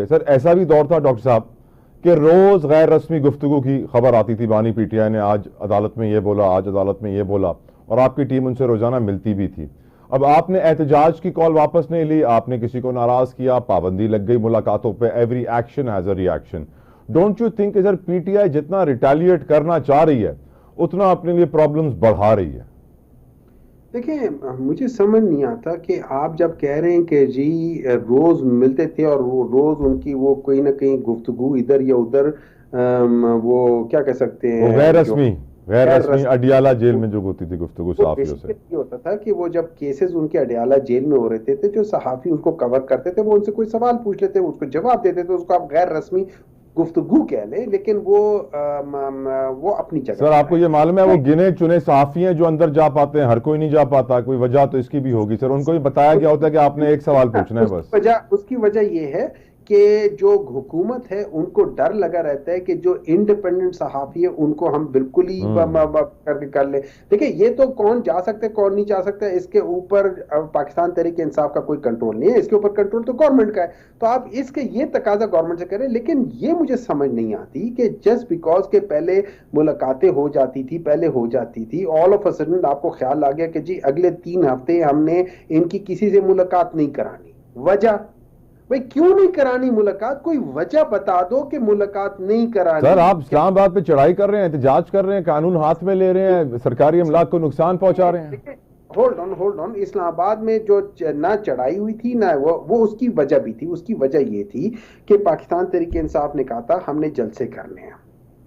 Sir ऐसा भी दौर था डॉक्टर साहब कि रोज गैर रस्मी गुफ्तगू की खबर आती थी, बानी पीटीआई ने आज अदालत में ये बोला, आज अदालत में ये बोला, और आपकी टीम उनसे रोजाना मिलती भी थी। अब आपने एहतजाज की कॉल वापस नहीं ली, आपने किसी को नाराज किया, पाबंदी लग गई मुलाकातों पे, every action has a reaction. Don't you think sir PTI जितना रिटेलिएट करना चाह रही है उतना अपने लिए प्रॉब्लम्स बढ़ा रही है? देखिए, मुझे समझ नहीं आता कि आप जब कह रहे हैं कि जी रोज मिलते थे और वो रोज उनकी वो कोई ना कहीं गुफ्तगू इधर या उधर, वो क्या कह सकते वो हैं जो गैर गैर रस्मी रस्मी अडियाला जेल गुफ्तगू, में जो होती थी गुफ्तगू वो सहाफियों से। बेसिकली ये होता था कि वो जब केसेस उनके अडयाला जेल में हो रहे थे जो सहाफी उनको कवर करते थे वो उनसे कोई सवाल पूछ लेते, उसको जवाब देते थे, उसको आप गैर रस्मी गुफ्तगू कह लें, लेकिन वो अपनी जगह सर पर आपको ये मालूम है वो है। गिने चुने सहाफी हैं जो अंदर जा पाते हैं, हर कोई नहीं जा पाता, कोई वजह तो इसकी भी होगी सर, उनको भी बताया गया होता है कि आपने एक सवाल पूछना है बस। उसकी वजह ये है कि जो हुकूमत है उनको डर लगा रहता है कि जो इंडिपेंडेंट सहाफी है उनको हम बिल्कुल ही हम्म। करके कर ले। देखिए, ये तो कौन जा सकता है कौन नहीं जा सकता इसके ऊपर पाकिस्तान तहरीक इंसाफ का कोई कंट्रोल नहीं है, इसके ऊपर कंट्रोल तो गवर्नमेंट का है। तो आप इसके ये तकाजा गवर्नमेंट से करें, लेकिन ये मुझे समझ नहीं आती कि जस्ट बिकॉज के पहले मुलाकातें हो जाती थी, पहले हो जाती थी, ऑल ऑफ अ सडन आपको ख्याल आ गया कि जी अगले 3 हफ्ते हमने इनकी किसी से मुलाकात नहीं करानी। वजह, भाई क्यों नहीं करानी मुलाकात? कोई वजह बता दो कि मुलाकात नहीं सर करानी। आप क्या इस्लामाबाद पे चढ़ाई कर रहे हैं, एहतजाज कर रहे हैं, कानून हाथ में ले रहे हैं, सरकारी अमलाक को नुकसान पहुंचा रहे हैं। होल्ड ऑन, इस्लामाबाद में जो ना चढ़ाई हुई थी ना वो उसकी वजह भी थी। उसकी वजह ये थी कि पाकिस्तान तहरीक इंसाफ ने कहा था हमने जलसे करने हैं,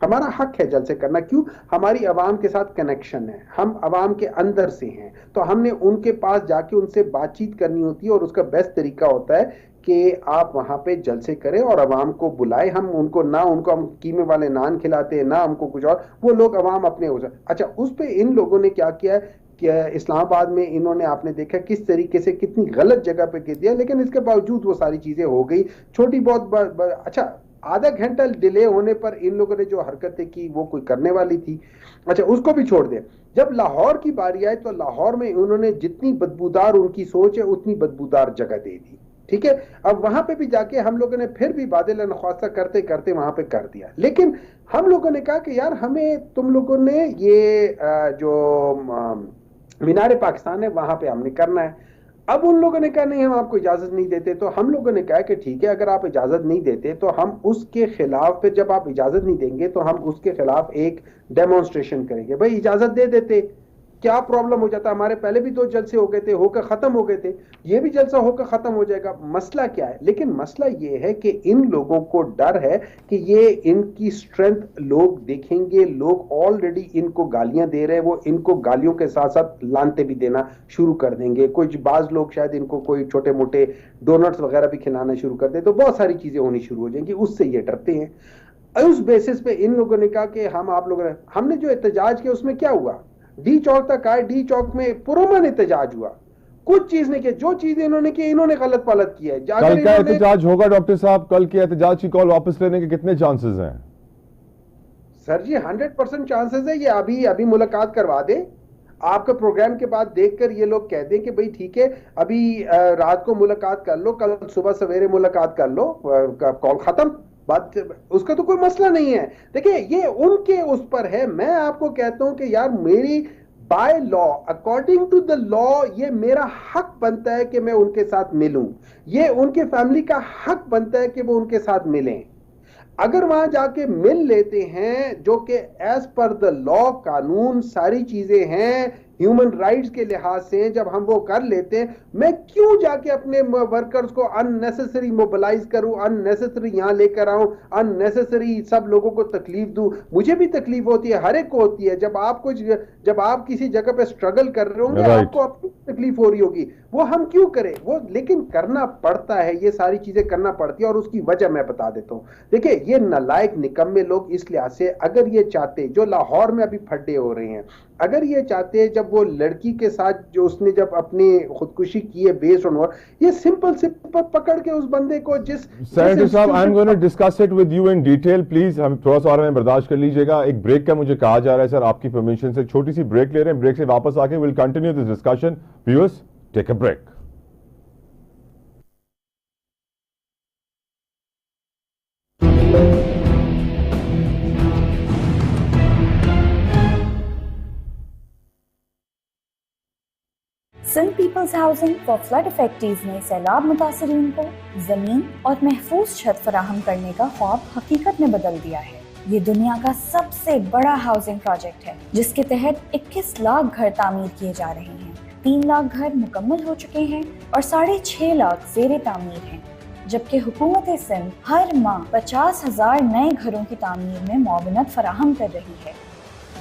हमारा हक है जलसे करना। क्यों? हमारी आवाम के साथ कनेक्शन है, हम आवाम के अंदर से हैं, तो हमने उनके पास जाके उनसे बातचीत करनी होती है और उसका बेस्ट तरीका होता है कि आप वहां पे जलसे करें और आवाम को बुलाए। हम उनको ना उनको हम कीमे वाले नान खिलाते हैं ना हमको कुछ और, वो लोग आवाम अपने हो जाए। अच्छा, उस पे इन लोगों ने क्या किया है कि इस्लामाबाद में इन्होंने आपने देखा किस तरीके से कितनी गलत जगह पे गिर दिया, लेकिन इसके बावजूद वो सारी चीजें हो गई। छोटी बहुत अच्छा, आधा घंटा डिले होने पर इन लोगों ने जो हरकतें की वो कोई करने वाली थी। अच्छा, उसको भी छोड़ दे। जब लाहौर की बारी आई तो लाहौर में उन्होंने जितनी बदबूदार उनकी सोच है उतनी बदबूदार जगह दे दी। ठीक है, अब वहां पे भी जाके हम लोगों ने फिर भी बादल नख्वास्ता करते करते वहां पे कर दिया, लेकिन हम लोगों ने कहा कि यार हमें तुम लोगों ने ये जो मीनार पाकिस्तान है वहां पे हमने करना है। अब उन लोगों ने कहा नहीं हम आपको इजाजत नहीं देते, तो हम लोगों ने कहा कि ठीक है अगर आप इजाजत नहीं देते तो हम उसके खिलाफ, फिर जब आप इजाजत नहीं देंगे तो हम उसके खिलाफ एक डेमोन्स्ट्रेशन करेंगे। भाई इजाजत दे देते, क्या प्रॉब्लम हो जाता? हमारे पहले भी 2 जलसे हो गए थे, होकर खत्म हो गए थे, ये भी जलसा होकर खत्म हो जाएगा। मसला क्या है? लेकिन मसला ये है कि इन लोगों को डर है कि ये इनकी स्ट्रेंथ लोग देखेंगे, लोग ऑलरेडी इनको गालियां दे रहे हैं, वो इनको गालियों के साथ साथ लानते भी देना शुरू कर देंगे। कुछ बाज लोग शायद इनको कोई छोटे मोटे डोनट्स वगैरह भी खिलाना शुरू कर दे, तो बहुत सारी चीजें होनी शुरू हो जाएंगी, उससे ये डरते हैं। उस बेसिस पे इन लोगों ने कहा कि हम आप लोगों ने, हमने जो एहतजाज किया उसमें क्या हुआ? डी चौक तक आए, डी चौक में पुरअमन एहतजाज हुआ, कुछ चीज नहीं किया। जो चीजें इन्होंने की इन्होंने गलत पलत किया है। कल अगर का इन्होंने, एहतजाज होगा डॉक्टर साहब? कल की एहतजाज की कॉल वापस लेने के कितने चांसेस हैं? सर जी 100% चांसेस है, ये अभी अभी मुलाकात करवा दे, आपके प्रोग्राम के बाद देखकर ये लोग कह दें कि भाई ठीक है अभी रात को मुलाकात कर लो, कल सुबह सवेरे मुलाकात कर लो, कॉल खत्म, बात। उसका तो कोई मसला नहीं है। देखिए ये उनके उस पर है। मैं आपको कहता हूं कि यार मेरी by law, according to the law, ये मेरा हक बनता है कि मैं उनके साथ मिलूं, ये उनके फैमिली का हक बनता है कि वो उनके साथ मिलें। अगर वहां जाके मिल लेते हैं, जो कि एज पर द लॉ कानून सारी चीजें हैं, ह्यूमन राइट्स के लिहाज से जब हम वो कर लेते हैं, मैं क्यों जाके अपने वर्कर्स को अननेसेसरी मोबिलाइज करूं, अननेसेसरी यहां लेकर आऊं, अननेसेसरी सब लोगों को तकलीफ दूं? मुझे भी तकलीफ होती है, हर एक को होती है। जब आप किसी जगह पे स्ट्रगल कर रहे होंगे राइट। आपको अपनी तकलीफ हो रही होगी, वो हम क्यों करें वो? लेकिन करना पड़ता है, ये सारी चीजें करना पड़ती है, और उसकी वजह मैं बता देता हूं। देखिए ये नालायक निकम्मे लोग इस लिहाज से, अगर ये चाहते, जो लाहौर में अभी फड्डे हो रहे हैं, अगर ये चाहते, जब वो लड़की के साथ जो उसने जब अपनी खुदकुशी की है बेस्ड ऑन, ये सिंपल से पकड़ के उस बंदे को जिस जिस सेनेटर साहब I am going to institution, discuss it with you in detail, please हम थोड़ा सा और हमें बर्दाश्त कर लीजिएगा। एक ब्रेक का मुझे कहा जा रहा है सर, आपकी परमिशन से छोटी सी ब्रेक ले रहे हैं, ब्रेक से वापस आके will continue this discussion. Viewers, take a break. Sindh people's housing for flood affectees ने सैलाब मुतासरीन को जमीन और महफूज छत फराहम करने का ख्वाब हकीकत में बदल दिया है। ये दुनिया का सबसे बड़ा हाउसिंग प्रोजेक्ट है जिसके तहत 21 लाख घर तामीर किए जा रहे हैं। 3 लाख घर मुकम्मल हो चुके हैं और 6.5 लाख ज़ेरे तामीर हैं, जबकि हुकूमत सिंध हर माह 50,000 नए घरों की तामीर में मुआवनत फराहम कर रही है।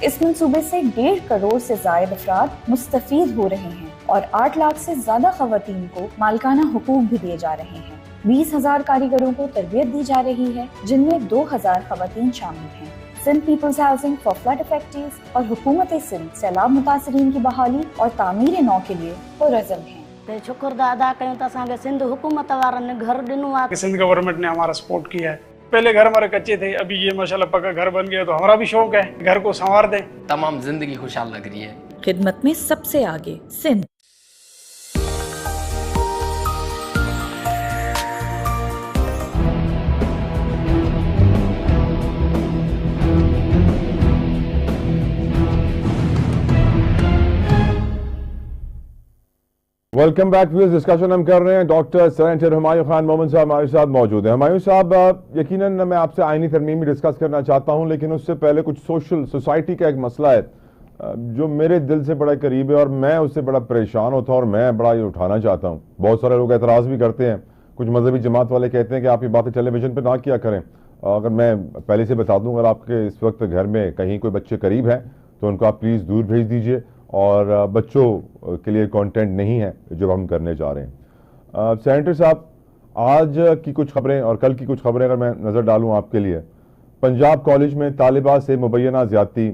इस मंसूबे से 1.5 करोड़ से ज़ायद अफराद मुस्तफीद हो रहे हैं और 8 लाख से ज़्यादा ख़वातीन को मालिकाना हुकूक भी दिए जा रहे हैं। 20,000 कारीगरों को तरबियत दी जा रही है, जिनमें 2,000 ख़वातीन शामिल हैं। Sindh people's housing for flood affectees और हुकूमत सिंध सैलाब मुतासरीन की बहाली और तामीर नौ के लिए पुरअज़्म हैं। शुक्र अदा कयूं त असांखे सिंध हुकूमत वारनि घर ॾिनो आहे। सिंध गवर्नमेंट ने हमारा सपोर्ट किया है। पहले घर हमारे कच्चे थे, अभी ये माशाल्लाह पक्का घर बन गया, तो हमारा भी शौक है घर को संवार दें। तमाम जिंदगी खुशहाल लग रही है। खिदमत में सबसे आगे Sindh. Welcome back viewers. Discussion हम कर रहे हैं। डॉक्टर सेनेटर हुमायूं खान मोमिन साहब हमारे साथ मौजूद हैं। हुमायूं साहब, यकीनन मैं आपसे आईनी तरमीम भी डिस्कस करना चाहता हूं, लेकिन उससे पहले कुछ सोसाइटी का एक मसला है जो मेरे दिल से बड़ा करीब है और मैं उससे बड़ा परेशान होता हूं और मैं बड़ा ये उठाना चाहता हूं। बहुत सारे लोग एतराज़ भी करते हैं, कुछ मजहबी जमात वाले कहते हैं कि आप ये बातें टेलीविजन पर ना किया करें। अगर मैं पहले से बता दूं, अगर आपके इस वक्त घर में कहीं कोई बच्चे करीब हैं तो उनको आप प्लीज़ दूर भेज दीजिए, और बच्चों के लिए कंटेंट नहीं है जो हम करने जा रहे हैं। सेनेटर साहब, आज की कुछ खबरें और कल की कुछ खबरें अगर मैं नज़र डालूं आपके लिए, पंजाब कॉलेज में तालिबा से मुबैना ज़्यादती,